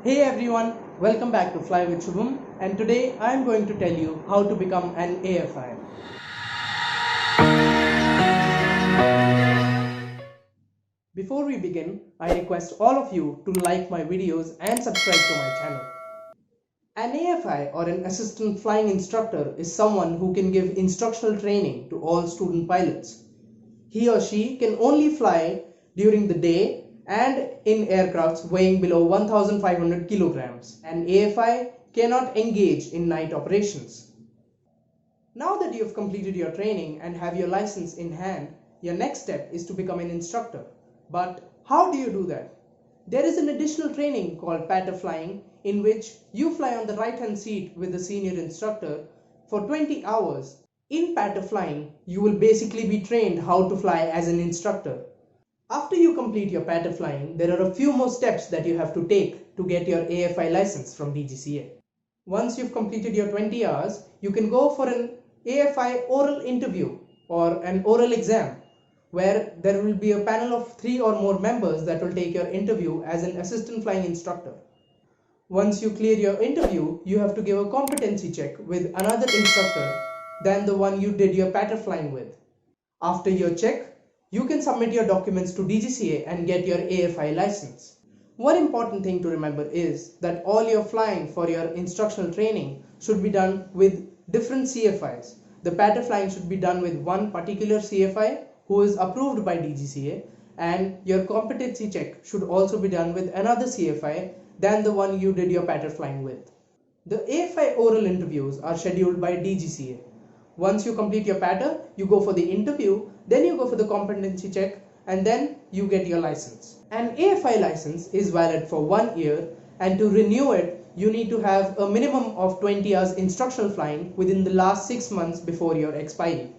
Hey everyone, welcome back to Fly with Shubham, and today I am going to tell you how to become an AFI. Before we begin, I request all of you to like my videos and subscribe to my channel. An AFI or an assistant flying instructor is someone who can give instructional training to all student pilots. He or she can only fly during the day and in aircrafts weighing below 1,500 kilograms. An AFI cannot engage in night operations. Now that you have completed your training and have your license in hand, your next step is to become an instructor. But how do you do that? There is an additional training called pattern flying, in which you fly on the right hand seat with the senior instructor for 20 hours. In pattern flying, you will basically be trained how to fly as an instructor. After you complete your pattern flying, there are a few more steps that you have to take to get your AFI license from DGCA. Once you've completed your 20 hours, you can go for an AFI oral interview or an oral exam, where there will be a panel of 3 or more members that will take your interview as an assistant flying instructor. Once you clear your interview, you have to give a competency check with another instructor than the one you did your pattern flying with. After your check, you can submit your documents to DGCA and get your AFI license. One important thing to remember is that all your flying for your instructional training should be done with different CFIs. The pattern flying should be done with one particular CFI who is approved by DGCA, and your competency check should also be done with another CFI than the one you did your pattern flying with. The AFI oral interviews are scheduled by DGCA. Once you complete your pattern, you go for the interview, then you go for the competency check, and then you get your license. An AFI license is valid for 1 year, and to renew it, you need to have a minimum of 20 hours instructional flying within the last 6 months before your expiry.